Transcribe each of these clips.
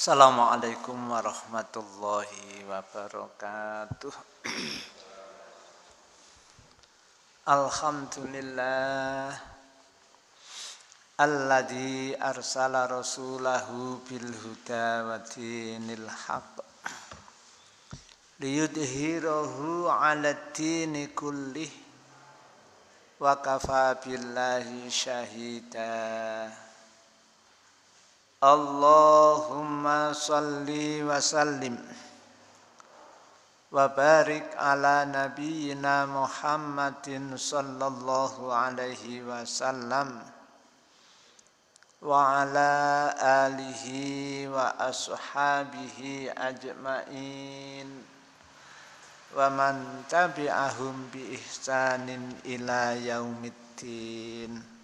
Assalamualaikum warahmatullahi wabarakatuh. Alhamdulillah alladzi arsala rasulahu bil huda wa dinil haqq liyudhhirahu 'alad dini kullih wa kafa billahi syahida. Allahumma salli wa sallim wa barik ala nabiyyina Muhammadin sallallahu alaihi wasallam wa ala alihi wa ashabihi ajma'in wa man tabi'ahum bi ihsanin ila yaumiddin.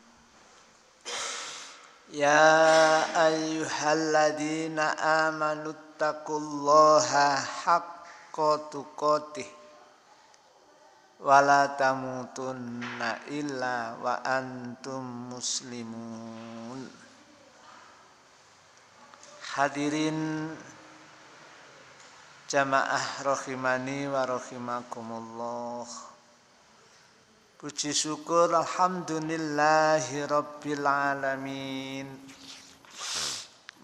Ya ayyuhalladzina amanu taqullaha haqqa tuqatih wa la tamutunna illa wa antum muslimun. Hadirin jamaah rahimani wa rahimakumullah. Puji syukur alhamdulillahi rabbil alamin.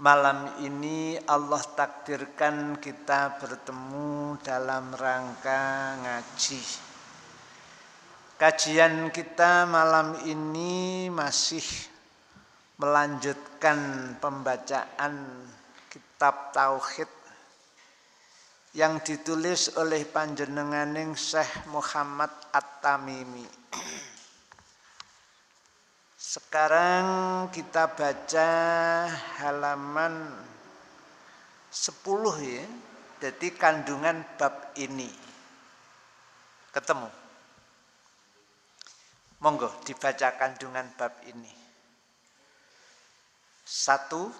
Malam ini Allah takdirkan kita bertemu dalam rangka ngaji. Kajian kita malam ini masih melanjutkan pembacaan kitab Tauhid yang ditulis oleh panjenenganing Syekh Muhammad At-Tamimi. Sekarang kita baca halaman 10 ya. Jadi kandungan bab ini. Ketemu? Monggo dibaca kandungan bab ini. 1.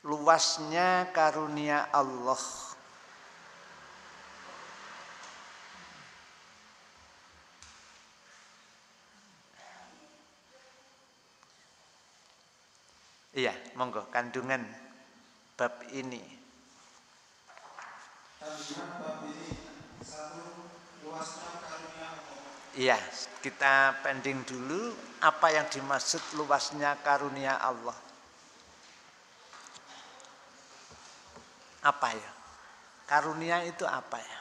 Luasnya karunia Allah. Iya, monggo kandungan bab ini. Kandungan bab ini 1. Luasnya karunia Allah. Iya, kita pending dulu apa yang dimaksud luasnya karunia Allah. Apa ya? Karunia itu apa ya?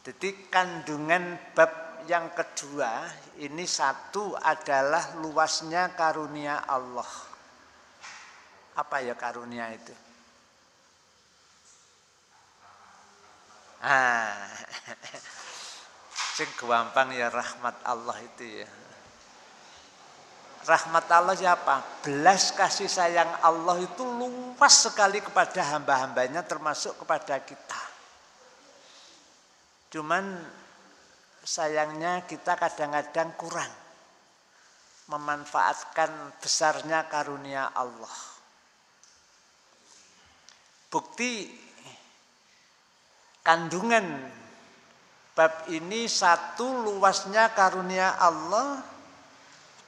Jadi kandungan bab yang kedua ini 1 adalah luasnya karunia Allah. Apa ya karunia itu? Sing gampang ya rahmat Allah itu ya. Rahmat Allah siapa? Belas kasih sayang Allah itu luas sekali kepada hamba-hambanya termasuk kepada kita. Cuman sayangnya kita kadang-kadang kurang memanfaatkan besarnya karunia Allah. Bukti kandungan bab ini 1 luasnya karunia Allah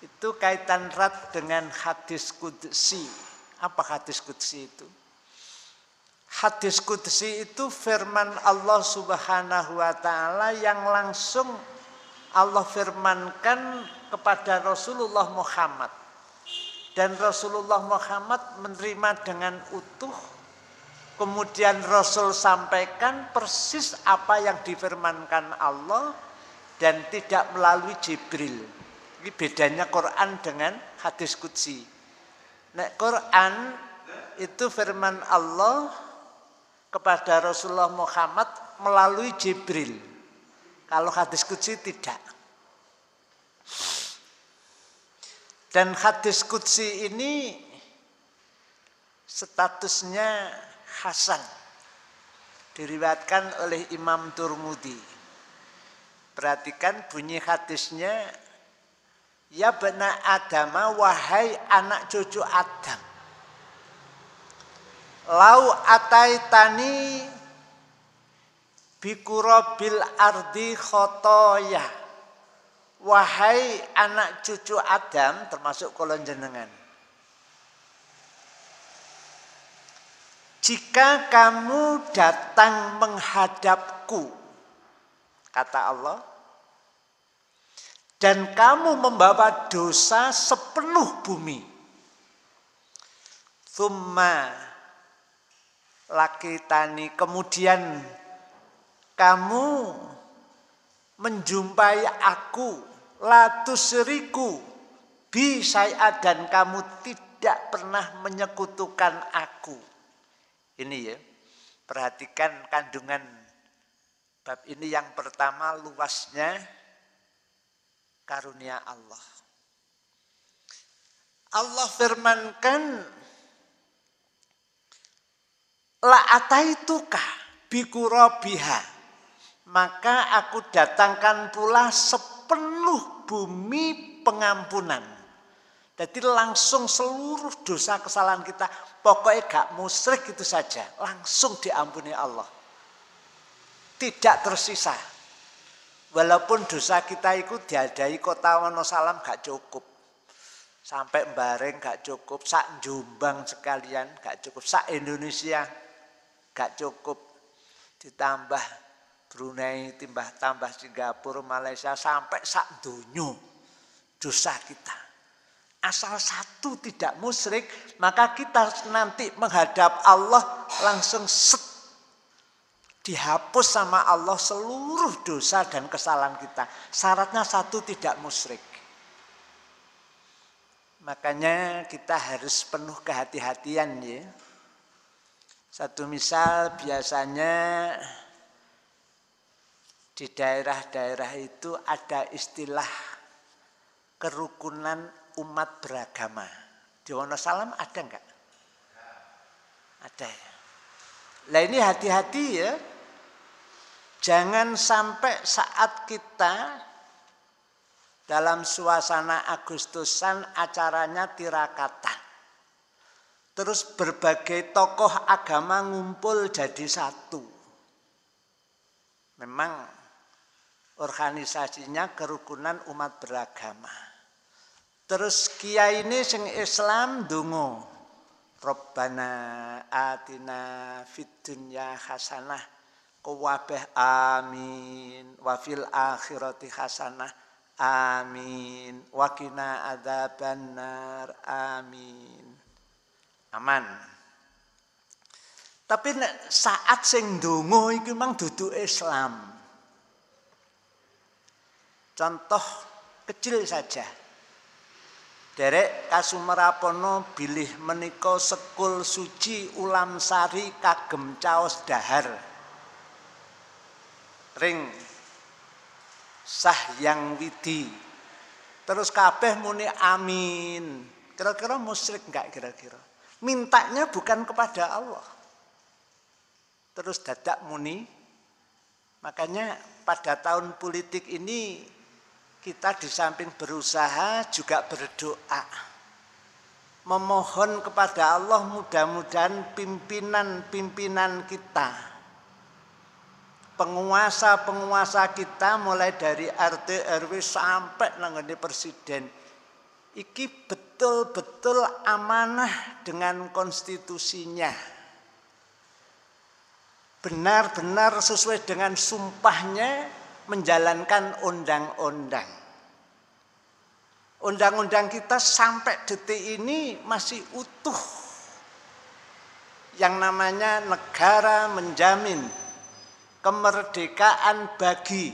itu kaitan erat dengan hadis qudsi. Apa hadis qudsi itu? Hadis qudsi itu firman Allah Subhanahu wa taala yang langsung Allah firmankan kepada Rasulullah Muhammad. Dan Rasulullah Muhammad menerima dengan utuh. Kemudian Rasul sampaikan persis apa yang difirmankan Allah dan tidak melalui Jibril. Ini bedanya Quran dengan hadis qudsi. Nek Quran itu firman Allah kepada Rasulullah Muhammad melalui Jibril. Kalau hadis qudsi tidak. Dan hadis qudsi ini statusnya hasan. Diriwayatkan oleh Imam Tirmidzi. Perhatikan bunyi hadisnya, ya bani Adam, wahai anak cucu Adam. Lau ataitani bikurabil ardi khotoya. Wahai anak cucu Adam, termasuk kula jenengan. jika kamu datang menghadapku, kata Allah, dan kamu membawa dosa sepenuh bumi, tsumma lakitani, kemudian kamu menjumpai aku, la tusyriku bi syai'a, dan kamu tidak pernah menyekutukan aku. Ini ya, perhatikan kandungan bab ini. Yang pertama, luasnya karunia Allah. Allah firmankan, la ataituka bikurabiha, maka aku datangkan pula sepenuh bumi pengampunan. Jadi langsung seluruh dosa kesalahan kita, pokoknya gak musyrik itu saja, langsung diampuni Allah. Tidak tersisa. Walaupun dosa kita itu diadai kota Wonosalam gak cukup. Sampai Bareng gak cukup, sak Jombang sekalian gak cukup, sak Indonesia gak cukup. Ditambah Brunei, tambah Singapura, Malaysia, sampai sak dunyo dosa kita. Asal satu tidak musyrik, maka kita nanti menghadap Allah langsung dihapus sama Allah seluruh dosa dan kesalahan kita. Syaratnya satu, tidak musyrik. Makanya kita harus penuh kehati-hatian ya. Satu misal, biasanya di daerah-daerah itu ada istilah kerukunan umat beragama. Di Wonosalam ada enggak? Ada ya. Nah ini hati-hati ya. Jangan sampai saat kita dalam suasana Agustusan acaranya tirakatan, terus berbagai tokoh agama ngumpul jadi satu. Memang organisasinya kerukunan umat beragama. Terus kiai ini sing Islam donga, Rabbana atina fid dunya hasanah kuwabeh amin wa fil akhirati hasanah amin wa qina adzabannar amin. Aman. Tapi saat sing donga iki memang dudu Islam. Contoh kecil saja. Derek Kasumarapono bilih menika sekul suci ulam sari kagem caos dahar. Ring Sahyang Widi. Terus kabeh muni amin. Kira-kira musyrik enggak kira-kira? Mintanya bukan kepada Allah. Terus dadak muni. Makanya pada tahun politik ini kita di samping berusaha juga berdoa. Memohon kepada Allah mudah-mudahan pimpinan-pimpinan kita, penguasa-penguasa kita mulai dari RT RW sampai nangani presiden, iki betul-betul amanah dengan konstitusinya. Benar-benar sesuai dengan sumpahnya menjalankan undang-undang. Undang-undang kita sampai detik ini masih utuh. Yang namanya negara menjamin kemerdekaan bagi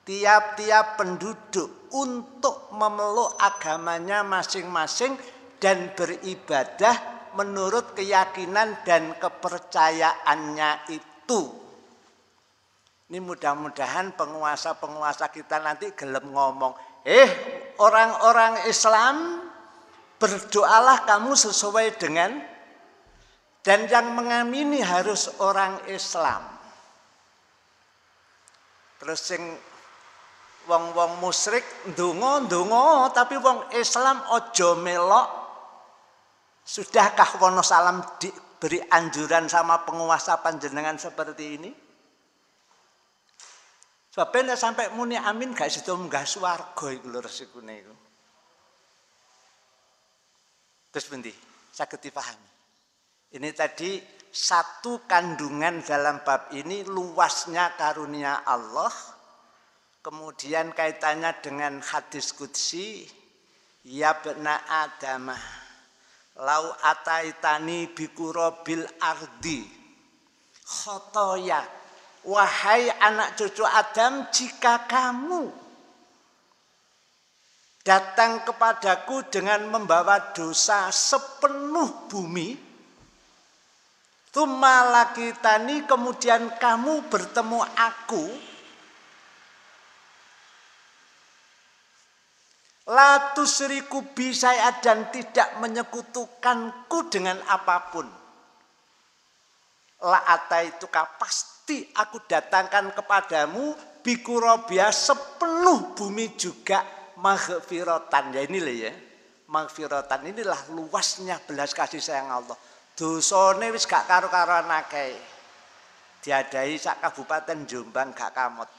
tiap-tiap penduduk untuk memeluk agamanya masing-masing dan beribadah menurut keyakinan dan kepercayaannya itu. Ini mudah-mudahan penguasa-penguasa kita nanti gelem ngomong, orang-orang Islam berdoalah kamu sesuai dengan, dan yang mengamini harus orang Islam. Terus sing wong-wong musyrik ndonga tapi wong Islam ojo melok. Sudahkah Wonosalam diberi anjuran sama penguasa panjenengan seperti ini? Sebabnya sampai muni amin gak sido munggah swarga iku lho resikune iku. Terus pundi? Saged dipahami. Ini tadi satu kandungan dalam bab ini luasnya karunia Allah. Kemudian kaitannya dengan hadis qudsi, ya bena Adamah, lau ataitani bikurobil ardi khotoya. Wahai anak cucu Adam, jika kamu datang kepadaku dengan membawa dosa sepenuh bumi, tumalakitani, kemudian kamu bertemu aku, la tusriku bi syai'an, dan tidak menyekutukanku dengan apapun. La ataituka, pasti aku datangkan kepadamu bikurobia, sepenuh bumi juga, maghfiratan. Ya inilah ya, maghfiratan inilah luasnya belas kasih sayang Allah. Dosane wis gak karo-karoan akeh. Diadai sak kabupaten Jombang gak kamot.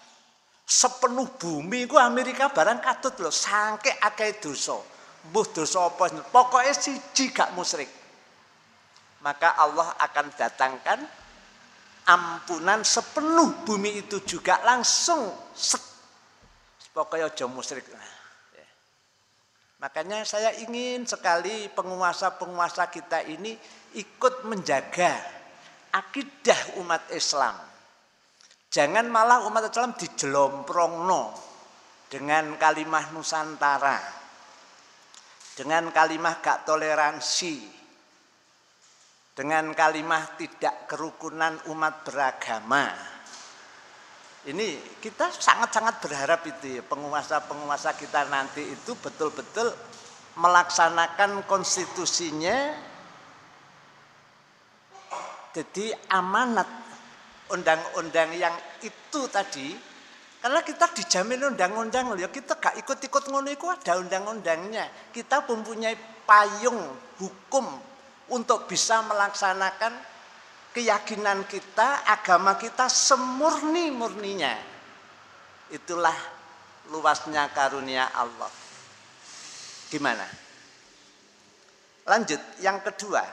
Sepenuh bumi ku Amerika barang katut lho, sangke akeh dosa. Mbuh dosa apa? Pokoke siji gak musyrik. Maka Allah akan datangkan ampunan sepenuh bumi itu juga langsung set. Pokoknya aja musyrik. Makanya saya ingin sekali penguasa-penguasa kita ini ikut menjaga akidah umat Islam. Jangan malah umat Islam dijelomprongno dengan kalimah Nusantara, dengan kalimah gak toleransi, dengan kalimah tidak kerukunan umat beragama. Ini kita sangat-sangat berharap itu ya, penguasa-penguasa kita nanti itu betul-betul melaksanakan konstitusinya, jadi amanat undang-undang yang itu tadi. Karena kita dijamin undang-undang, ya kita gak ikut-ikut ngono iku, ada undang-undangnya. Kita mempunyai payung hukum untuk bisa melaksanakan keyakinan kita, agama kita semurni-murninya. Itulah luasnya karunia Allah. Gimana? Lanjut, yang kedua.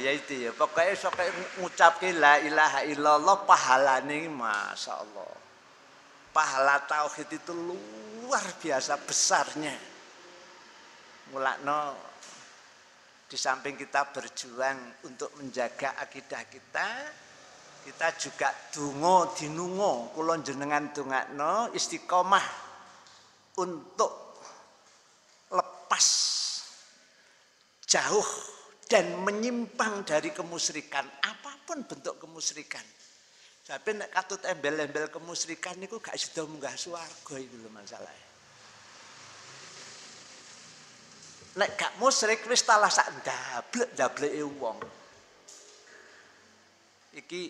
Ya itu ya, pokoknya sok ngucapke la ilaha illallah pahalane Masya Allah. Pahala tauhid itu luar biasa besarnya. Mulakno di samping kita berjuang untuk menjaga akidah kita, kita juga donga dinunga kula jenengan dongakno istiqomah untuk lepas jauh dan menyimpang dari kemusyrikan, apapun bentuk kemusyrikan. Tapi nek katut embel-embel kemusyrikan niku gak sida munggah swarga iku lho masalahe. Nek gak musyrik wis talah sak ndablek-ndableke wong. Iki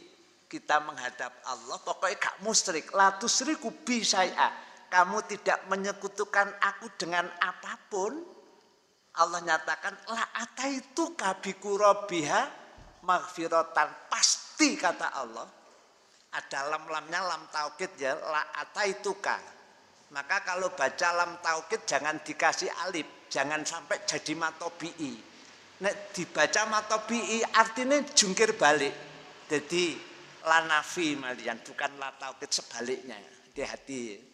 kita menghadap Allah, pokoknya gak musyrik, la tusriku bi syai'a. Kamu tidak menyekutukan aku dengan apapun. Allah nyatakan la ataitu kabikurabiha maghfiratan, pasti kata Allah. Ada lam-lamnya lam taukid ya, la ataituka. Maka kalau baca lam taukid jangan dikasih alif, jangan sampai jadi matobi'i. Nek dibaca matobi'i artinya jungkir balik. Jadi la nafi malian, bukan la taukid, sebaliknya. Hati-hati.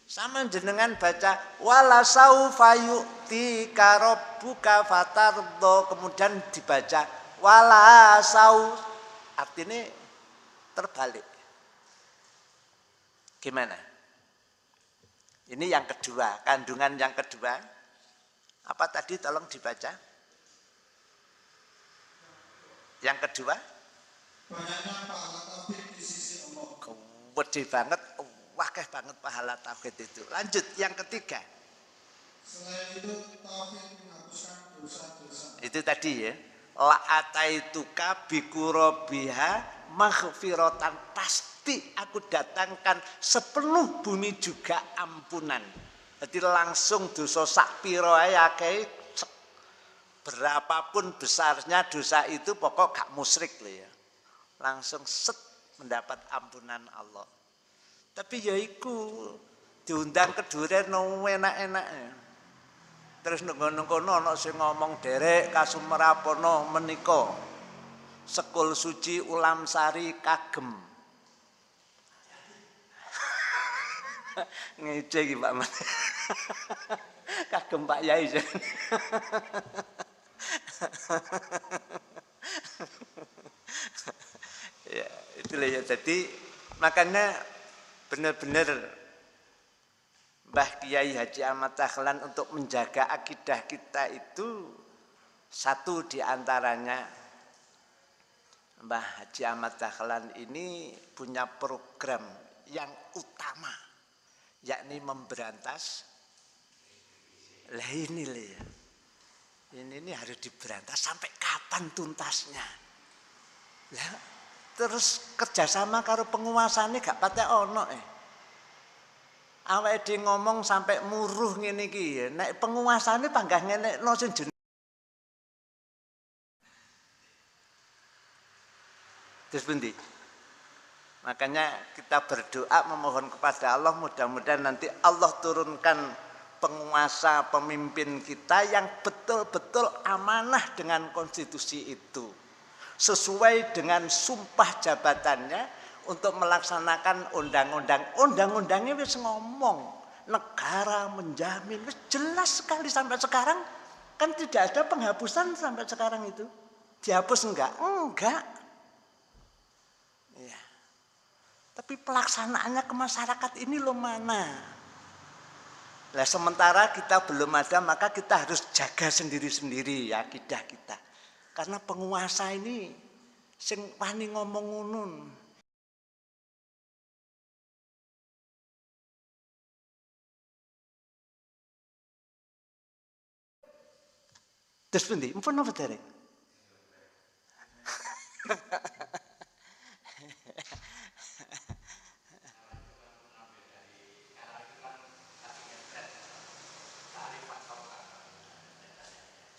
Sama jenengan baca wala saufa yu'tika rabbuka fatardha, kemudian dibaca wala sau, artinya terbalik. Gimana? Ini yang kedua, kandungan yang kedua. Apa tadi tolong dibaca? Yang kedua? Banyaknya pahala tauhid di sisi Allah. Gede banget, wakeh banget pahala tauhid itu. Lanjut, yang ketiga. Selain itu tauhid menghapuskan dosa-dosa. Itu tadi ya. La ataituka bikurobiha maghfiratan, pasti aku datangkan sepenuh bumi juga ampunan. Jadi langsung dosa sak piro ae akeh, berapapun besarnya dosa itu pokok gak musyrik lho ya. Langsung set mendapat ampunan Allah. Tapi ya iku diundang ke duren enak-enak. Terus ngono-ngono ana sing ngomong derek Kasumarapono menika Sekul Suci Ulam Sari kagem. Ngece iki Pak Mas. Kagem Pak Yai. Ya, itulah ya. Jadi makanya benar-benar Mbah Kiai Haji Ahmad Dahlan untuk menjaga akidah kita itu satu di antaranya Mbah Haji Ahmad Dahlan ini punya program yang utama yakni memberantas lah ini ya. Ini harus diberantas sampai kapan tuntasnya. Lah terus kerjasama karo penguasa ini gak patek ono awake dhewe ngomong sampai muruh ngene iki nek penguasane panggah ngenekno sing jeneng terus pundi. Makanya kita berdoa memohon kepada Allah mudah-mudahan nanti Allah turunkan penguasa pemimpin kita yang betul-betul amanah dengan konstitusi itu sesuai dengan sumpah jabatannya untuk melaksanakan undang-undang. Undang-undangnya wis ngomong negara menjamin, wis jelas sekali sampai sekarang kan tidak ada penghapusan sampai sekarang itu. Dihapus enggak? Enggak. Ya. Tapi pelaksanaannya ke masyarakat ini loh mana? Nah, sementara kita belum ada maka kita harus jaga sendiri-sendiri ya akidah kita. Karena penguasa ini sing wani ngomong ngono. Terus pundi? Mpun apa derek?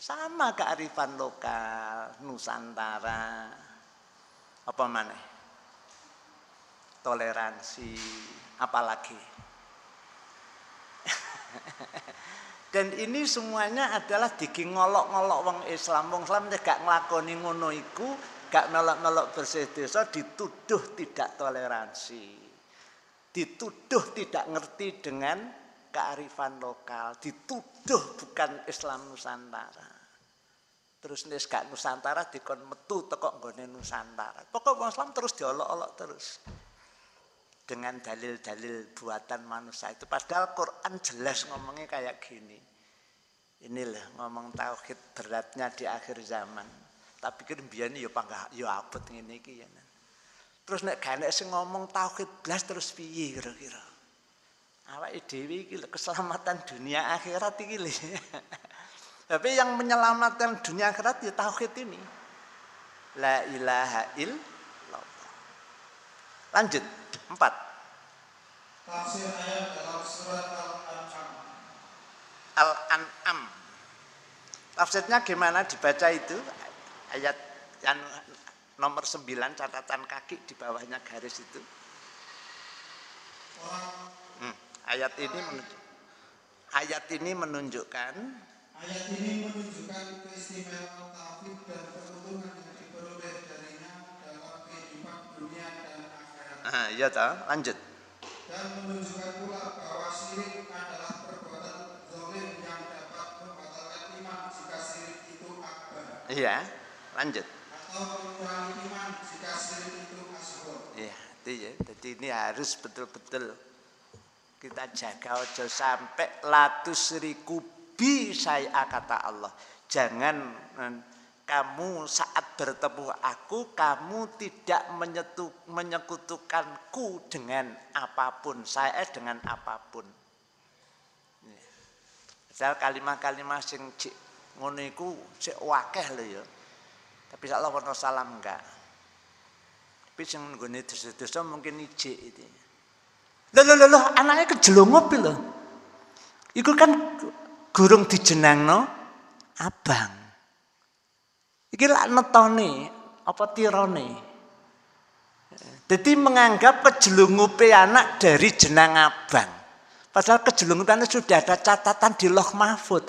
Sama kearifan lokal, Nusantara, apa maneh? Toleransi, apalagi. Dan ini semuanya adalah digi ngolok-ngolok wong Islam. Wong Islam gak nglakoni ngono iku, gak melok-melok bersih desa dituduh tidak toleransi. Dituduh tidak ngerti dengan kearifan lokal, dituduh bukan Islam Nusantara. Terus nek gak Nusantara dikon metu teko nggone Nusantara. Pokok wong Islam terus diolok-olok terus. Dengan dalil-dalil buatan manusia itu padahal Quran jelas ngomongnya kayak gini. Inilah ngomong tauhid beratnya di akhir zaman. Tapi kan mbiyane ya panggah ya abot ngene iki ya. Terus nek gak nek sing ngomong tauhid blas terus piye kira-kira? Awake dhewe iki keselamatan dunia akhirat iki lho. Tapi yang menyelamatkan dunia akhirat ya tauhid ini. La ilaha illallah. Lanjut 4. Tafsir ayat dalam surat Al-An'am. Al-An'am. Tafsirnya gimana dibaca itu? Ayat yang nomor 9 catatan kaki di bawahnya garis itu. Ayat ini menunjukkan keistimewaan tauhid dan keuntungan yang diperoleh darinya dalam kehidupan dunia dan akhirat. Iya toh, lanjut. Dan menunjukkan pula bahwa syirik adalah perbuatan zalim yang dapat membatalkan iman jika syirik itu akbar. Iya, lanjut. Atau mengurangi iman jika syirik itu asghar. Iya, itu ya. Jadi ini harus betul-betul kita jaga ojo sampai latusriku bi saya kata Allah. Jangan kamu saat bertemu aku, kamu tidak menyekutukanku dengan apapun, saya dengan apapun. Misal kalimat-kalimat sing cik ngono iku sik wakeh lho ya. Tapi insyaallah ono salam enggak. Tapi sing nggone desa-desa mungkin ijik itu. Lho, anaknya kejelungup lho. Iku kan gurung dijenangno abang. Iki lak netone apa tirone. Jadi menganggap kejelungupe anak dari jenang abang. Padahal kejelungupannya sudah ada catatan di Lauh Mahfud.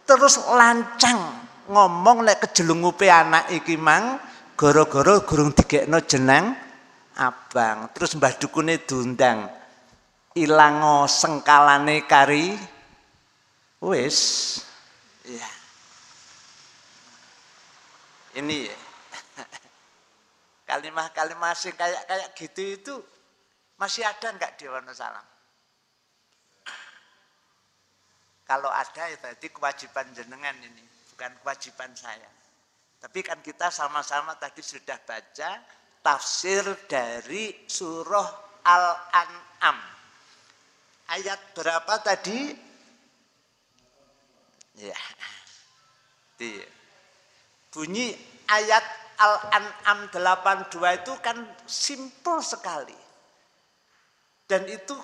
terus lancang ngomong nek kejelungupe anak iki mang gara-gara gurung digekno jeneng abang. Terus Mbah Dukune diundang. Ilango sengkalane kari wis. Ya. Ini ya. Kalimah-kalimah sing kayak gitu itu masih ada enggak di Wonosalam? Kalau ada ya tadi kewajiban jenengan ini, bukan kewajiban saya. Tapi kan kita sama-sama tadi sudah baca tafsir dari surah Al-An'am. Ayat berapa tadi? Ya. Bunyi ayat Al-An'am 82 itu kan simpel sekali. Dan itu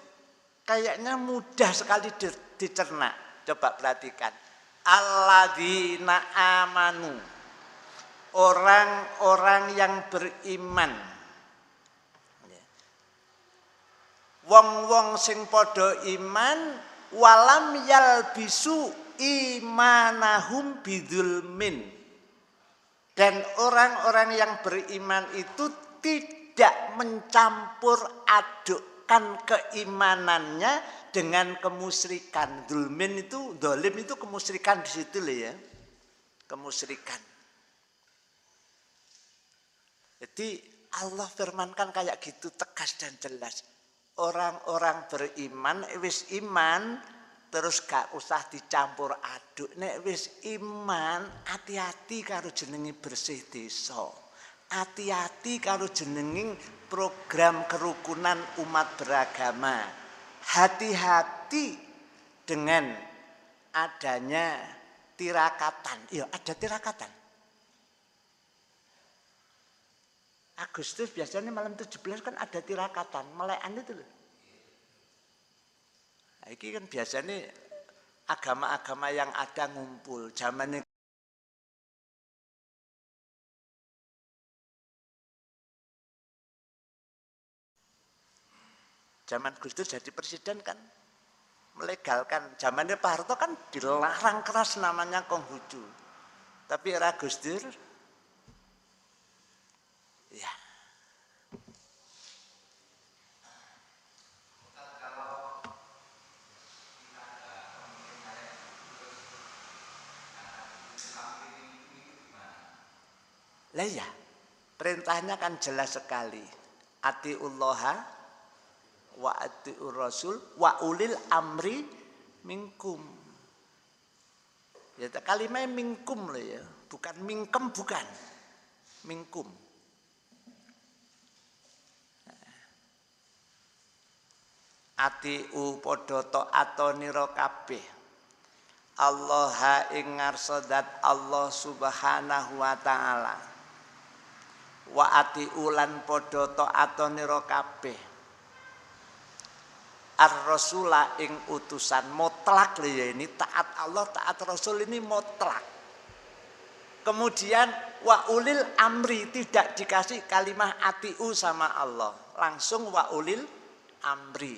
kayaknya mudah sekali dicerna. Coba perhatikan. Alladzina amanu. Orang-orang yang beriman. Wong-wong sing padha iman walam yalbisu imanahum bidzulmin. Dan orang-orang yang beriman itu tidak mencampur adukkan keimanannya dengan kemusyrikan. Dzulmin itu, dolim itu kemusyrikan di situ loh ya. Kemusyrikan. Jadi Allah firmankan kayak gitu tegas dan jelas. Orang-orang beriman, wis iman, terus gak usah dicampur aduk. Nek wis iman, hati-hati karo jenengi bersih desa. Hati-hati karo jenengi program kerukunan umat beragama. Hati-hati dengan adanya tirakatan. Ya, ada tirakatan. Agustus biasanya malam 17 kan ada tirakatan, melekan itu loh. Nah, ini kan biasanya agama-agama yang ada ngumpul. Zaman Gus Dur jadi presiden kan melegalkan. Zamannya Pak Harto kan dilarang keras namanya Konghucu. Tapi era Gus Dur ya. Lah ya, perintahnya kan jelas sekali. Atiullaha wa atiur rasul wa ulil amri minkum. Ya kalimatnya minkum loh ya, bukan mingkem bukan. Minkum. Atiu padha taatonira kabeh. Allah ing ngarsadat Allah Subhanahu wa taala. Wa atiu lan padha taatonira kabeh. Ar-rasula ing utusan mutlak lho ya, ini taat Allah, taat Rasul ini mutlak. Kemudian wa ulil amri, tidak dikasih kalimah atiu sama Allah, langsung wa ulil amri.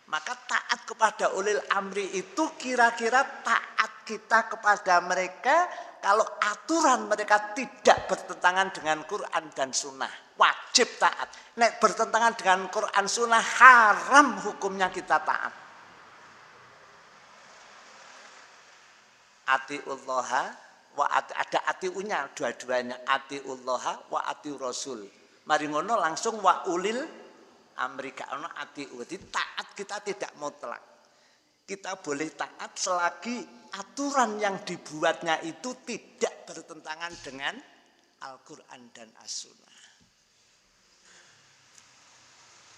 Maka taat kepada ulil amri itu kira-kira taat kita kepada mereka kalau aturan mereka tidak bertentangan dengan Quran dan Sunnah. Wajib taat. Nek bertentangan dengan Quran Sunnah haram hukumnya kita taat. Atiullaha wa ada atiunya dua-duanya. Atiullaha wa atiur rasul. Mari ngono langsung wa ulil amri ka'ana atiu. Jadi taat kita tidak mutlak. Kita boleh taat selagi aturan yang dibuatnya itu tidak bertentangan dengan Al-Quran dan As-Sunnah.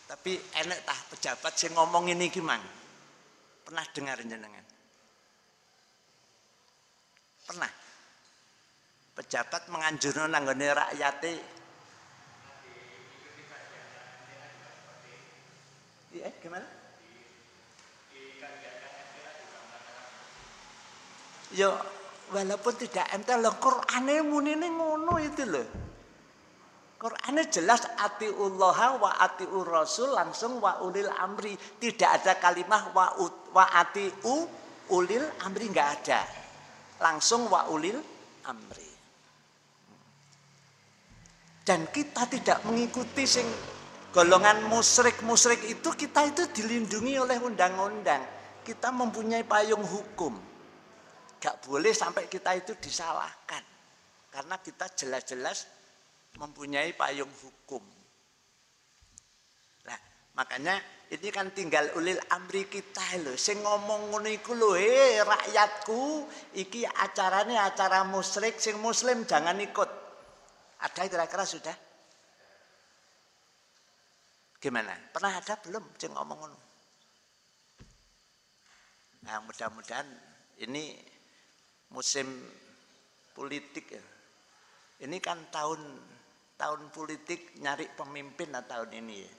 Tapi enek tah pejabat sing ngomong ini gimana? Pernah dengar jenengan? Pernah? Pejabat menganjurno nanggone rakyate. Iya, gimana? Ya walaupun tidak ente loh, Qur'ane munine ngono itu loh. Qur'ane jelas atiullaha wa atiur rasul langsung wa ulil amri. Tidak ada kalimah wa atiu ulil amri, enggak ada. langsung wa ulil amri. Dan kita tidak mengikuti sing golongan musyrik itu, kita itu dilindungi oleh undang-undang. Kita mempunyai payung hukum. Gak boleh sampai kita itu disalahkan. Karena kita jelas-jelas mempunyai payung hukum. Nah, makanya ini kan tinggal ulil amri kita lho. Sing ngomong ngono iku lho, rakyatku, iki acarane acara musyrik, sing muslim jangan ikut. Ada kira-kira sudah? Gimana? Pernah ada belum sing ngomong ngono? Nah, mudah-mudahan ini musim politik ya. Ini kan tahun politik, nyari pemimpin tahun ini ya.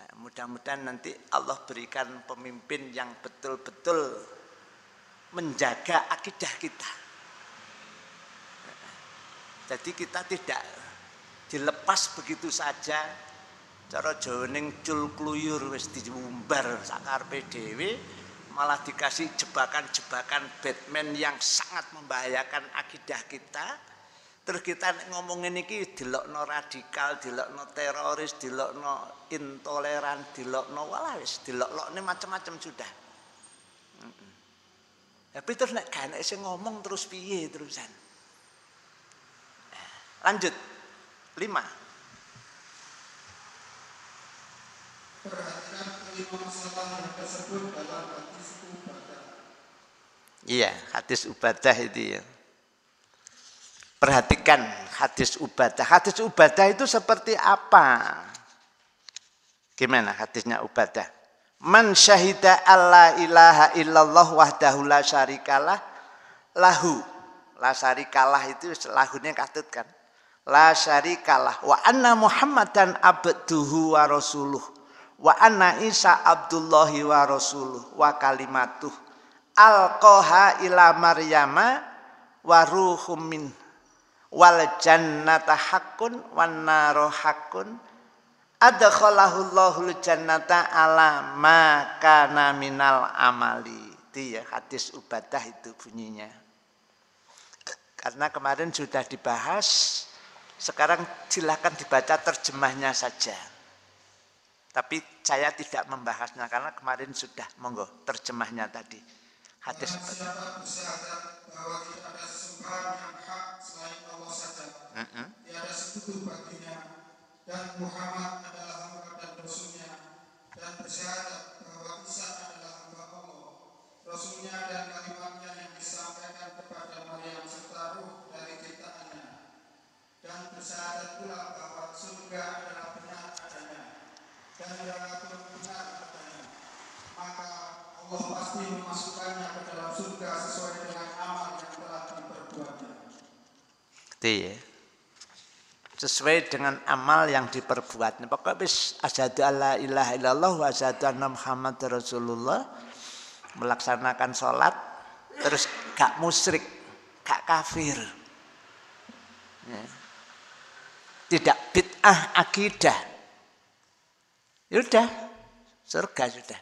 Nah, mudah-mudahan nanti Allah berikan pemimpin yang betul-betul menjaga akidah kita. Jadi kita tidak dilepas begitu saja. Cara Jawa ning cul kluyur wis diumbar sakarepe dhewe, malah dikasih jebakan-jebakan Batman yang sangat membahayakan akidah kita. Terus kita ngomongin iki dilokno radikal, dilokno teroris, dilokno intoleran, dilokno walah wis dilok-lokne macam-macam sudah. Tapi terus nek gak enek sing ngomong terus piye terusan? Lanjut. 5. Perhatikan kelima masalah yang tersebut dalam hadis Ubadah. Iya, hadis Ubadah itu ya. Perhatikan hadis Ubadah. Hadis Ubadah itu seperti apa? Gimana hadisnya Ubadah? Man syahida alla ilaha illallah wahdahu la syarikalah lahu. La syarikalah itu lahunya katut kan. La syarikalah wa anna Muhammadan abduhu wa rasuluh wa anna Isa abdullahi wa rasuluh wa kalimatuh alqaha ila Maryama wa ruhum min wal jannata haqqun wan naru haqqun adkhalahu Allahul jannata ala ma kana minal amali. Itu ya hadis Ubadah itu bunyinya. Karena kemarin sudah dibahas, sekarang silakan dibaca terjemahnya saja. Tapi saya tidak membahasnya karena kemarin sudah, monggo terjemahnya tadi. Hadis Siapa bersyahadat bahwa tidak ada sesembahan yang hak selain Allah saja, tiada sekutu baginya, dan Muhammad adalah hamba dan rasulnya, dan bersyahadat bahwa Isa adalah hamba Allah, rasulnya dan kalimatnya yang disampaikan kepada Maryam serta ruh dari ciptaannya, dan bersyahadat pula bahwa surga adalah benar adanya, dan neraka pun benar adanya, maka Allah pasti memasukkannya ke dalam surga sesuai dengan amal yang telah diperbuatnya. Itu ya. Sesuai dengan amal yang diperbuatnya. Pokoknya bis asyhadu alla ilaha illallah wa asyhadu anna Muhammadar Rasulullah, melaksanakan sholat, terus gak musyrik, gak kafir. Ya. Tidak bid'ah akidah. Yaudah, surga sudah.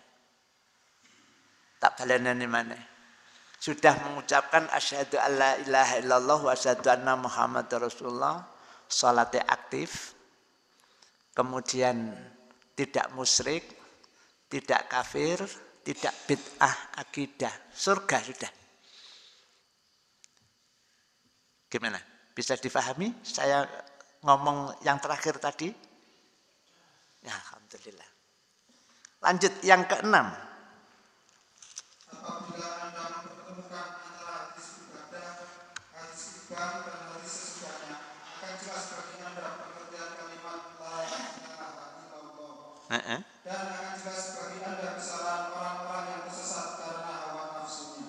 Tak balenane mana. Sudah mengucapkan asyhadu alla ilaha illallah wa asyhadu anna Muhammadar Rasulullah, salatnya aktif, kemudian tidak musyrik, tidak kafir, tidak bid'ah akidah, surga sudah. Gimana? Bisa difahami? Saya ngomong yang terakhir tadi? Ya, alhamdulillah. Lanjut yang ke-6. Apabila Anda mempertemukan antara hadis Ubadah, hadis Iqbal, dan hadis sesudahnya, akan jelas bagi Anda pengertian kalimat la ilaha illallah. Dan akan jelas bagi Anda kesalahan orang-orang yang tersesat karena hawa nafsunya.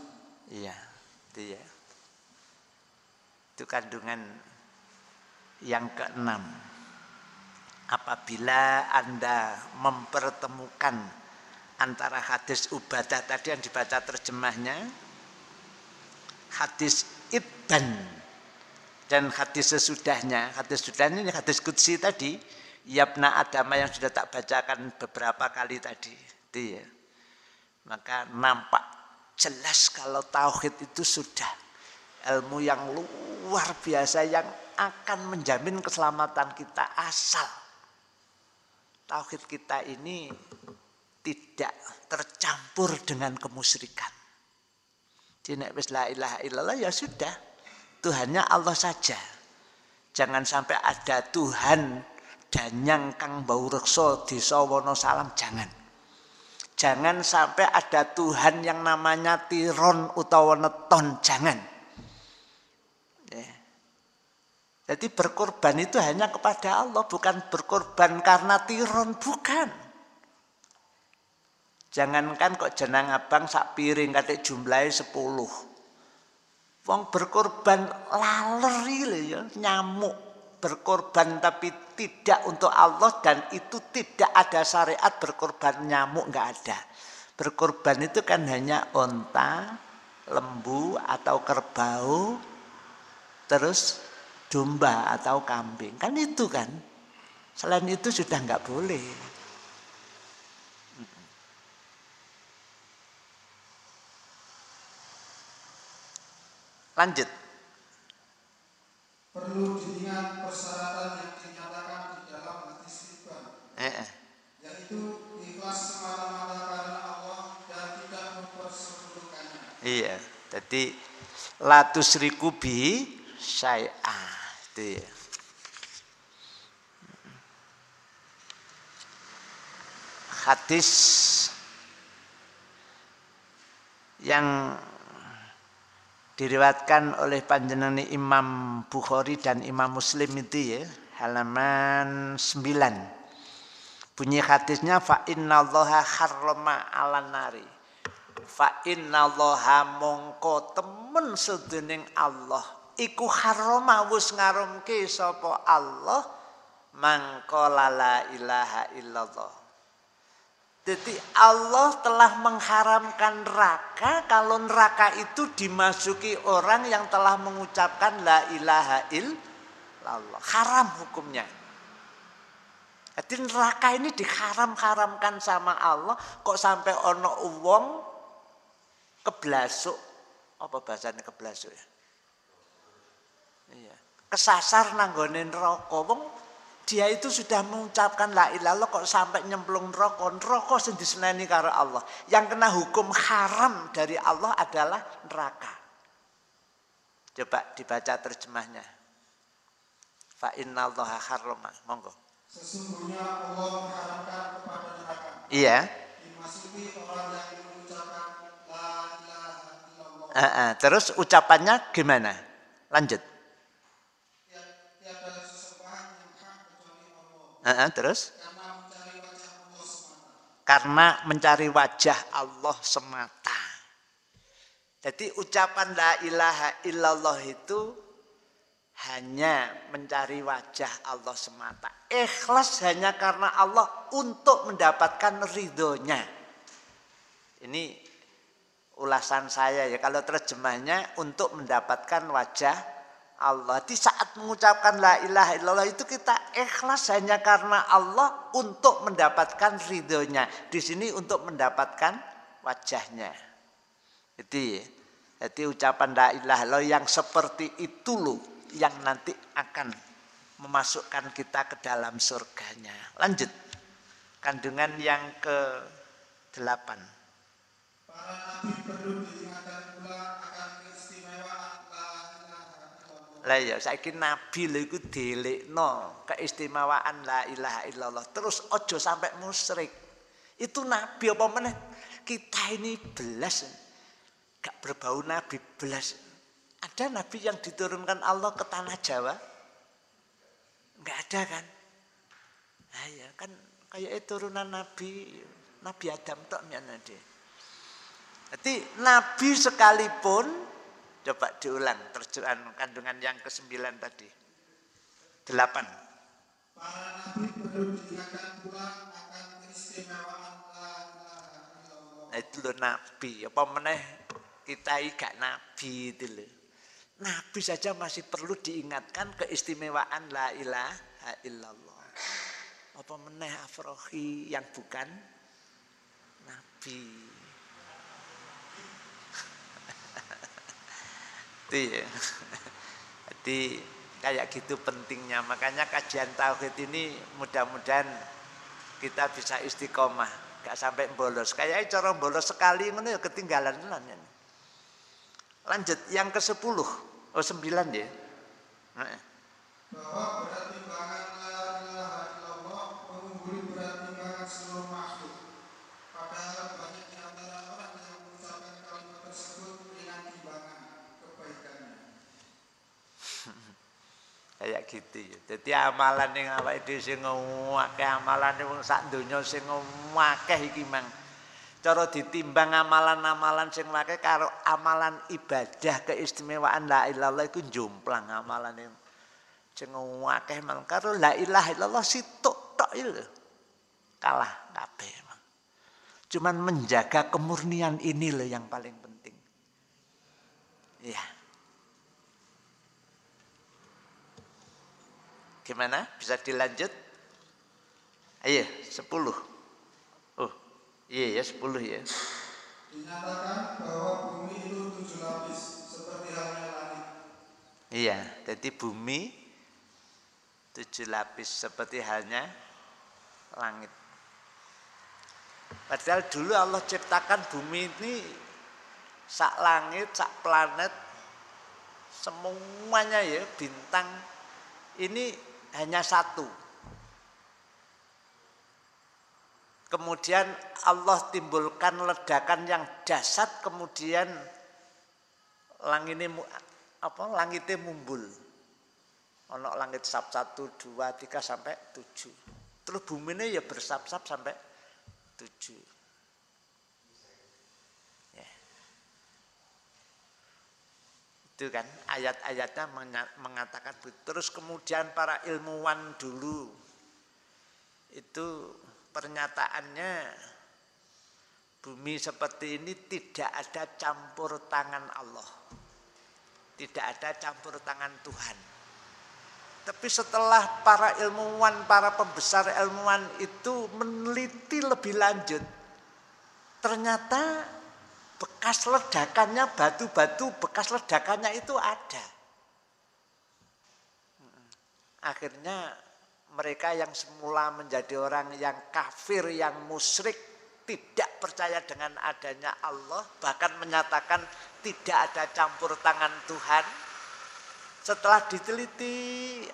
Iya, itu ya. Itu kandungan yang ke-6. Apabila Anda mempertemukan antara hadis Ubadah tadi yang dibaca terjemahnya, hadis Ibban, dan hadis sesudahnya. Hadis sesudahnya ini hadis qudsi tadi, Yabna Adama yang sudah tak bacakan beberapa kali tadi. Itu ya. Maka nampak Jelas kalau tauhid itu sudah ilmu yang luar biasa yang akan menjamin keselamatan kita asal tauhid kita ini tidak tercampur dengan kemusyrikan. Jadi nek wis la ilaha illallah ya sudah. Tuhannya Allah saja. Jangan sampai ada Tuhan danyang kang bau reksa desa Wonosalam, jangan. Jangan sampai ada Tuhan yang namanya Tiron utawa Neton, jangan. Ya. Jadi berkorban itu hanya kepada Allah, bukan berkorban karena Tiron, bukan. Jangankan kok jenang abang sak piring katik jumlahnya 10. Wong berkorban laleri ya, nyamuk berkorban tapi tidak untuk Allah, dan itu tidak ada syariat berkorban nyamuk, enggak ada. Berkorban itu kan hanya onta, lembu atau kerbau, terus domba atau kambing, kan itu kan. Selain itu sudah enggak boleh. Lanjut. Perlu diingat persyaratan yang dinyatakan di dalam hadis Ridwan, yaitu ikhlas semata-mata karena Allah dan tidak mempersekutukannya. Iya, jadi la tusyriku bi syai'a itu ya. Hadis yang diriwayatkan oleh panjenengan Imam Bukhari dan Imam Muslim itu ya, halaman 9. Bunyi hadisnya fa innallaha harrama 'alan nari. Fa innallaha mongko temen sedening Allah iku harrama wis ngaromke sapa Allah mangko la ilaha illallah. Jadi Allah telah mengharamkan neraka kalau neraka itu dimasuki orang yang telah mengucapkan la ilaha illallah. Haram hukumnya. Jadi neraka ini diharam-haramkan sama Allah, kok sampai ono wong keblasuk. Apa bahasanya keblasuk ya? Iya. Kesasar nanggone neraka. Wong dia itu sudah mengucapkan la ilaha illallah kok sampai nyemplung neraka. Neraka sing diseneni karo Allah. Yang kena hukum haram dari Allah adalah neraka. Coba dibaca terjemahnya. Fa innallaha harrama. Monggo. Sesungguhnya Allah mengharamkan kepada neraka. Iya. Dimasuki orang yang mengucapkan la ilaha illallah. Terus ucapannya gimana? Lanjut. Tiada sesembahan yang hak kecuali Allah. Terus? Karena mencari wajah Allah semata. Karena mencari wajah Allah semata. Jadi ucapan la ilaha illallah itu hanya mencari wajah Allah semata. Ikhlas hanya karena Allah untuk mendapatkan ridhonya. Ini ulasan saya ya. Kalau terjemahnya untuk mendapatkan wajah Allah. Di saat mengucapkan la ilaha illallah itu kita ikhlas hanya karena Allah untuk mendapatkan ridhonya. Di sini untuk mendapatkan wajahnya. Jadi ucapan la ilaha illallah yang seperti itu loh yang nanti akan memasukkan kita ke dalam surganya. Lanjut. Kandungan yang ke-8. Para nabi perlu diingatkan pula akan keistimewaan la ilaha illallah. Lah ya saiki nabi lho iku dilekno keistimewaan la ilaha illallah. Terus ojo sampai musyrik. Itu nabi apa meneh? Kita ini belas gak berbau nabi belas. Ada nabi yang diturunkan Allah ke tanah Jawa? Enggak ada kan? Nah ya kan kayak turunan nabi Adam tok mian ade. Jadi nabi sekalipun, coba diulang terjemahan kandungan yang ke-9 tadi. 8. Para nabi perlu diingatkan pula akan keistimewaan la ilaha illallah. Nah, itu loh nabi, apa meneh kita gak nabi itu loh. Nabi saja masih perlu diingatkan keistimewaan la ilaha illallah. Apa meneh afrohi yang bukan nabi. gitu ya. Jadi kayak gitu pentingnya. Makanya kajian tauhid ini mudah-mudahan kita bisa istiqomah, gak sampai bolos. Kayak cara bolos sekali ngono ya ketinggalan tenan. Lanjut yang ke-10. Oh 9 ya. Nah. Bahwa berat timbangan la ilaha illallah mengungguli berat timbangan seluruh makhluk. Padahal banyak di antara orang yang mengucapkan kalimat tersebut dengan timbangan kebaikannya. Kayak gitu ya. Jadi amalan yang awake dhewe sing akeh amalan wong sak donya sing akeh iki mang. Cara ditimbang amalan-amalan sing akeh karo amalan ibadah keistimewaan la ilaha illallah iku jomplang amalane. Sing akeh mang karo la ilaha illallah situk tok iki lho. Kalah kabeh. Cuman menjaga kemurnian ini loh yang paling penting. Iya. Gimana? Bisa dilanjut? Ayo, 10. Oh, iya ya 10 ya. Dinyatakan bahwa bumi itu 7 lapis seperti halnya langit. Iya, jadi bumi 7 lapis seperti halnya langit. Padahal dulu Allah ciptakan bumi ini sak langit, sak planet, semuanya ya bintang ini hanya satu. Kemudian Allah timbulkan ledakan yang dahsyat, kemudian langitnya mumbul. Ono langit sab 1, 2, 3 sampai 7. Terus bumi ini ya bersab-sab sampai 7. Ya. Itu kan ayat-ayatnya mengatakan begitu. Terus kemudian para ilmuwan dulu itu pernyataannya bumi seperti ini tidak ada campur tangan Allah. Tidak ada campur tangan Tuhan. Tapi setelah para ilmuwan, para pembesar ilmuwan itu meneliti lebih lanjut, ternyata bekas ledakannya, batu-batu bekas ledakannya itu ada. Akhirnya mereka yang semula menjadi orang yang kafir, yang musyrik, tidak percaya dengan adanya Allah, bahkan menyatakan tidak ada campur tangan Tuhan. Setelah diteliti,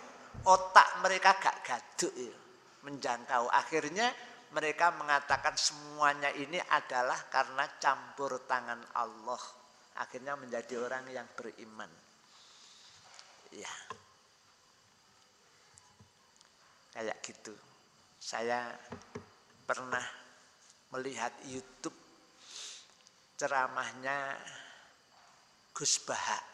otak mereka gak gaduk ya, menjangkau. Akhirnya mereka mengatakan semuanya ini adalah karena campur tangan Allah. Akhirnya menjadi orang yang beriman. Ya. Kayak gitu. Saya pernah melihat YouTube ceramahnya Gus Baha.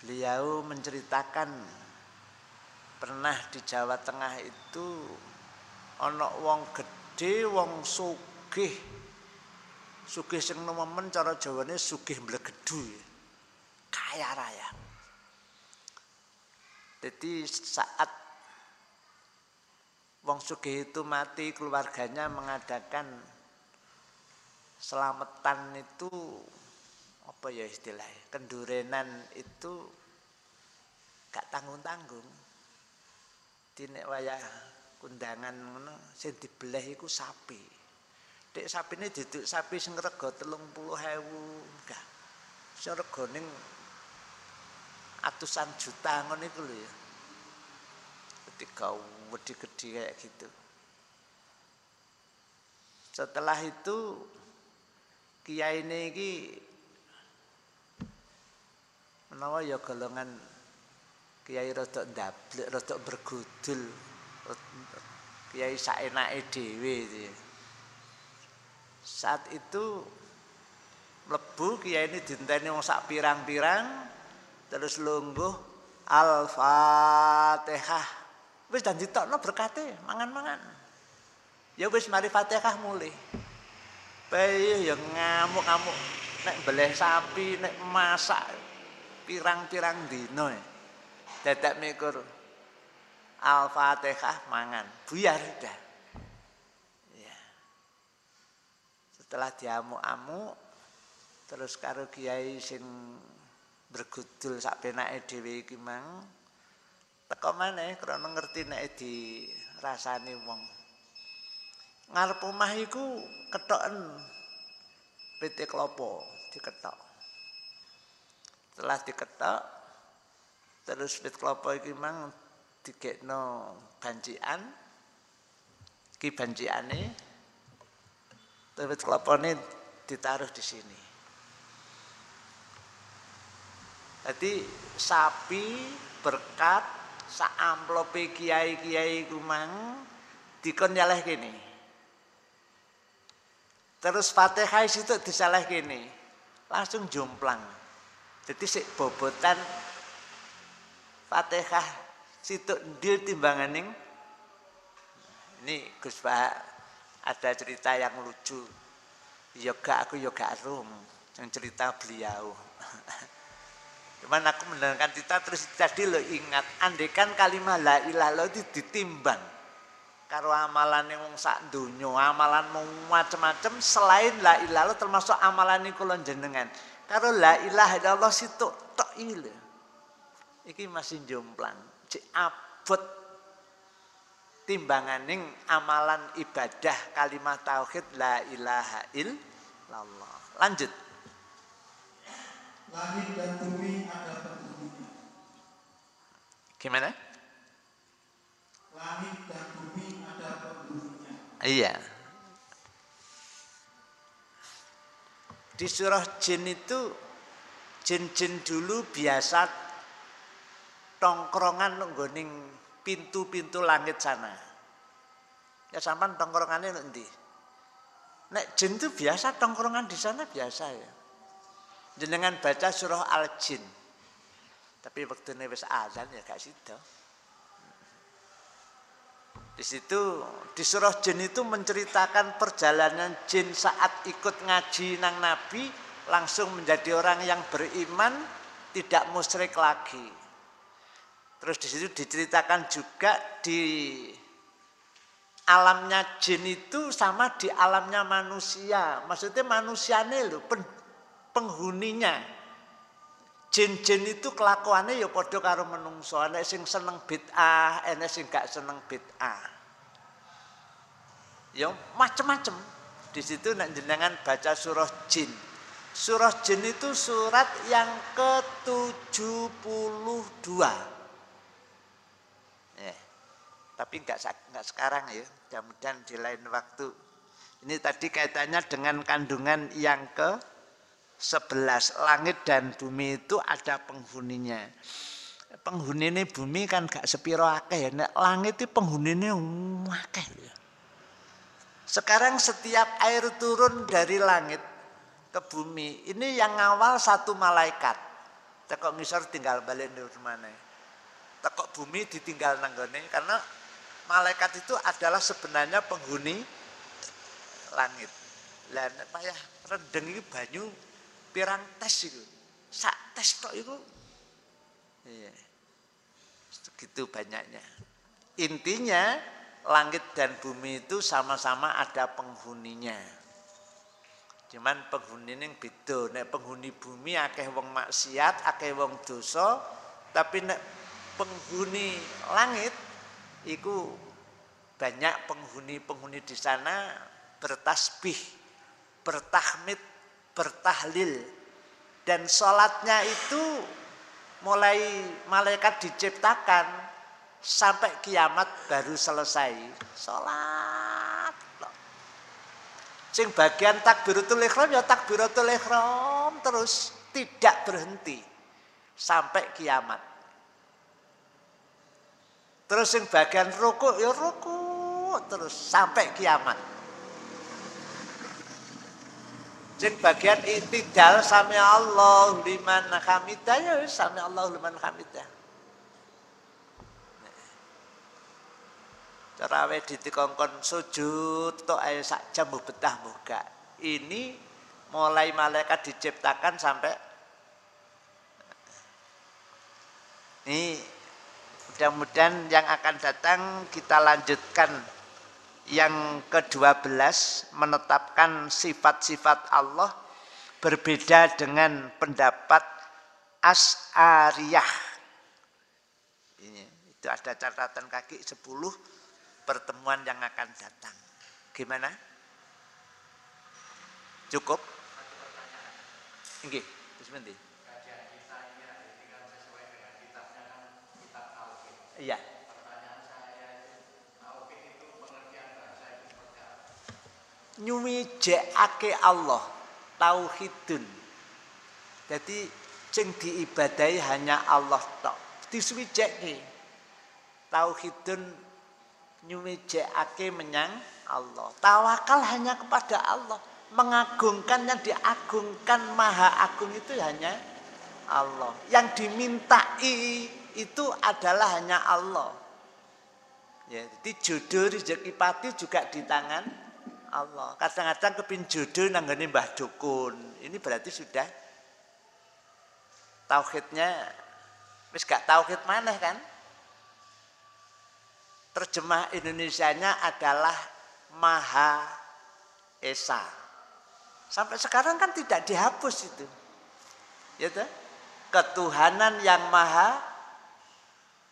Beliau menceritakan pernah di Jawa Tengah itu ana wong gedhe, wong sugih. Sugih sing nemen cara Jawane sugih mblegedu. Kaya raya. Jadi saat wong sugih itu mati, keluarganya mengadakan selamatan itu apa ya istilahnya, kendurenan itu gak tanggung-tanggung. Dinek wayah kundangan ngono sing dibelah iku sapi. Dek sapine diduk sapi sing rega 30.000 enggak. Sing regane atusan juta ngono iku lho ya. Ketika gede kayak gitu. Setelah itu kiai ini iki menawa ya golongan kiai rada ndablek, rada bergudul, kiai saenake dhewe itu. Saat itu mlebu kiai ini dinteni wong sak pirang-pirang terus lungguh Al-Fatihah. Wis dan ditokno berkate mangan-mangan. Ya wis mari Fatihah mulih. Bae ya ngamuk-ngamuk nek beleh sapi, nek masak pirang-pirang dina. Dadak mikur Al-Fatihah mangan, buyar dah. Ya. Setelah diamuk-amuk terus karo kiai sing bergudul sak penake dhewe iki mang teko maneh krana ngerti nek dirasani wong. Ngarep omah iku kethoken pete klopo diketok. Setelah diketok terus pete klopo iki mang digekno bancikan. Ki bancikane terus klopone ditaruh di sini. Jadi sapi berkat sak amplope kiai-kiai ku mang dikon nyaleh kene. Terus Fatihah situ disaleh kene. Langsung jomplang. Jadi sik bobotan Fatihah situ ndil timbanganing ini Gus Pak ada cerita yang lucu. Yoga aku yoga rum yang cerita beliau. Cuman aku mendengarkan cerita terus tadi lo ingat andekan kalimat la ilaha illallah itu ditimbang karo amalan wong sak donya, amalan macam-macam selain la ilaha illallah termasuk amalan kula jenengan. Karo la ilaha illallah situ tok iki. Iki masih jomplang. Cek abot timbanganing amalan ibadah kalimat tauhid la ilaha illallah. Lanjut. Langit dan bumi ada penghuninya. Gimana? Langit dan bumi ada penghuninya. Iya. Di surah jin itu jin-jin dulu biasa tongkrongan nungguning pintu-pintu langit sana. Ya sampean tongkrongannya nanti. Nek jin itu biasa tongkrongan di sana biasa ya. Jenengan baca surah Al-Jin. Tapi waktu ini wis azan ya gak sido. Di situ di surah jin itu menceritakan perjalanan jin saat ikut ngaji nang Nabi langsung menjadi orang yang beriman, tidak musyrik lagi. Terus di situ diceritakan juga di alamnya jin itu sama di alamnya manusia. Maksudnya manusiane lho, penghuninya. Jin-jin itu kelakuannya ya padha karo menungso, enek sing seneng bid'ah, enek sing gak seneng bid'ah. Ya macem-macem. Di situ nek jenengan baca surah jin. Surah jin itu surat yang ke-72. Tapi enggak sekarang ya, mudah-mudahan di lain waktu. Ini tadi kaitannya dengan kandungan yang ke-11. Langit dan bumi itu ada penghuninya. Penghuni ini bumi kan gak sepiro akeh ya. Langit itu penghuninya akeh ya. Sekarang setiap air turun dari langit ke bumi, ini yang ngawal satu malaikat. Tekok ngisor tinggal balik di mana. Tekok bumi ditinggal nanggone karena malaikat itu adalah sebenarnya penghuni langit. Lah payah rendeng iki banyu pirang tes itu. Sak tes tok itu. Iya. Segitu banyaknya. Intinya langit dan bumi itu sama-sama ada penghuninya. Cuman penghuni yang beda. Nek penghuni bumi akeh wong maksiat, akeh wong dosa, tapi nek penghuni langit itu banyak penghuni di sana bertasbih, bertahmid, bertahlil, dan sholatnya itu mulai malaikat diciptakan sampai kiamat baru selesai sholat. Sing bagian takbiratul ihram ya takbiratul ihram terus tidak berhenti sampai kiamat. Terus sing bagian rukuk ya rukuk terus sampai kiamat. Sing bagian i'tidal sami Allahu liman hamidah ya sami Allahu liman hamidah. Tarawih ditikongkon sujud tok ae sak jam betah muga. Ini mulai malaikat diciptakan sampai ini mudah-mudahan yang akan datang kita lanjutkan yang ke-12 menetapkan sifat-sifat Allah berbeda dengan pendapat Asy'ariyah. Ini itu ada catatan kaki 10 pertemuan yang akan datang. Gimana? Cukup? Nggih, bismillah. Kajian kita ini hari ini kan sesuai dengan kitabnya kan kitab Tauhid. Iya. Pertanyaan saya itu Tauhid itu pengertian bahasa itu seperti apa? Nyuwijekake Allah, tauhidun. Jadi sing diibadahi hanya Allah tok. Disuwijekake. Tauhidun nyuwijekake menyang Allah. Tawakal hanya kepada Allah. Mengagungkan yang diagungkan maha agung itu hanya Allah. Yang dimintai itu adalah hanya Allah. Ya, jadi jodoh rezeki pati juga di tangan Allah. Kadang-kadang kepin jodoh nanggone Mbah Dukun. Ini berarti sudah tauhidnya wis gak tauhid maneh kan? Terjemah Indonesianya adalah Maha Esa. Sampai sekarang kan tidak dihapus itu. Ya toh? Ketuhanan yang maha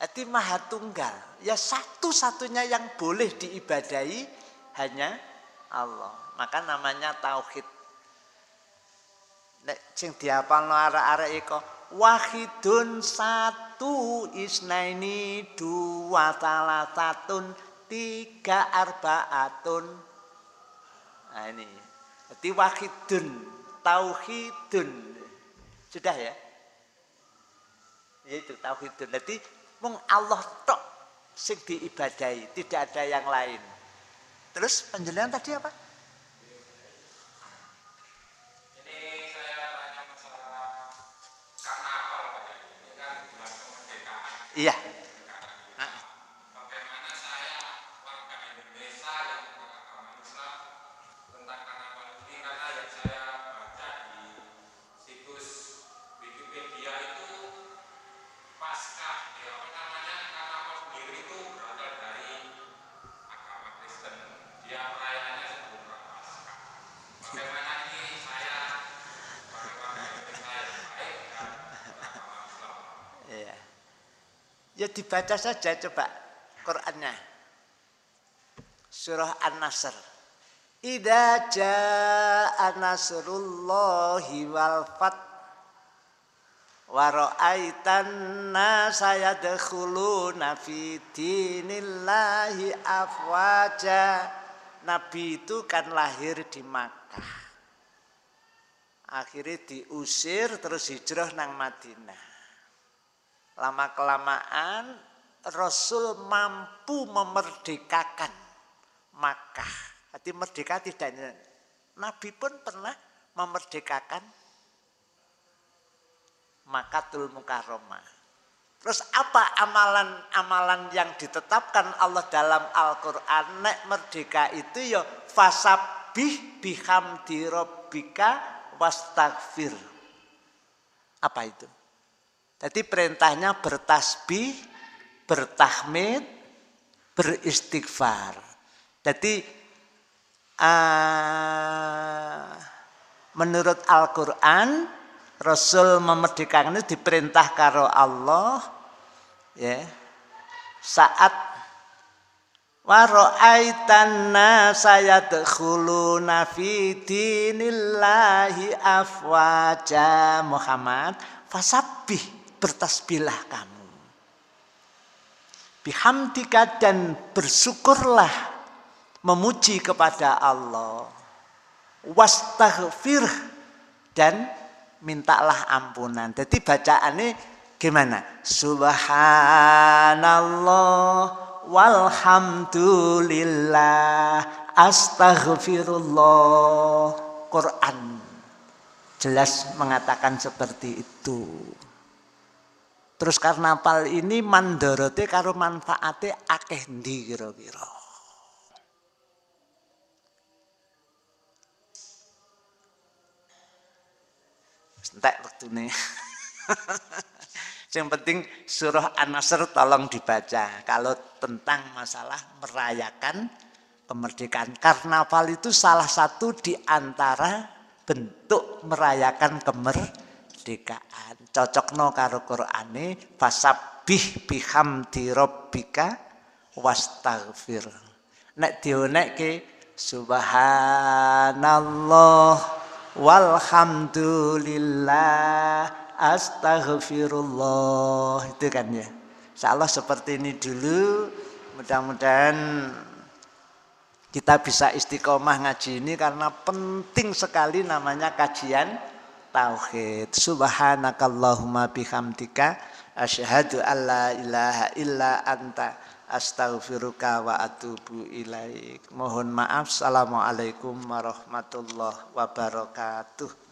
itu maha tunggal. Ya satu-satunya yang boleh diibadahi hanya Allah. Maka namanya tauhid. Nek sing dihafalno arek-arek iku wahidun satu isnaini dua salasatun tiga arbaatun. Nah ini. Jadi wahidun, tauhidun. Sudah ya? Yaitu tauhidun. Jadi mung Allah tok sing diibadahi, tidak ada yang lain. Terus penjelasan tadi apa? Ini saya tanya masalah karnaval Pak. Ini kan bulan kemerdekaan. Iya. Bagaimana saya warga Indonesia yang beragama Islam tentang karnaval ini, karena yang saya baca di situs Wikipedia itu Paskah, ya apa namanya, karnaval sendiri itu berasal dari agama Kristen. Dia perayaannya sebelum Prapaskah. Bagaimana ini saya sebagai warga Indonesia yang baik dan beragama Islam? Iya. Ya dibaca saja coba Qur'annya. Surah An-Nasr. Idza jaa nasrullahi wal fath wa ra'aitan nasa yadkhuluna fi dinillahi afwaja. Nabi itu kan lahir di Makkah. Akhirnya diusir terus hijrah nang Madinah. Lama-kelamaan Rasul mampu memerdekakan Makkah. Jadi merdeka tidak. Nabi pun pernah memerdekakan Makkatul Mukarramah. Terus apa amalan-amalan yang ditetapkan Allah dalam Al-Qur'an? Nek merdeka itu ya fasabbih bihamdi rabbika wastaghfir. Apa itu? Jadi perintahnya bertasbih, bertahmid, beristighfar. Jadi menurut Al-Qur'an Rasul memerdekakan itu diperintah karo Allah ya. Saat wa ra'aitan nasa yadkhuluna fi dinillahi afwaja. Muhammad fasabbih, bertasbihlah kamu. Bihamdika, dan bersyukurlah, memuji kepada Allah. Wastaghfir, dan mintalah ampunan. Jadi bacaannya gimana? Subhanallah walhamdulillah astaghfirullah. Quran jelas mengatakan seperti itu. Terus karnaval ini mandorote karo manfaate akeh ndi kira-kira? Entek wektune. Yang penting surah An-Nasr tolong dibaca kalau tentang masalah merayakan kemerdekaan. Karnaval itu salah satu di antara bentuk merayakan kemerdekaan. Cocokno karo Qur'ane fasabbih bihamdi rabbika wastaghfir. Nek dionekke subhanallah walhamdulillah astaghfirullah, itu kan ya. Insyaallah seperti ini dulu. Mudah-mudahan kita bisa istiqomah ngaji ini karena penting sekali namanya kajian tauhid. Subhanakallahumma bihamdika asyhadu alla ilaha illa anta astaghfiruka wa atubu ilaik. Mohon maaf. Assalamualaikum warahmatullahi wabarakatuh.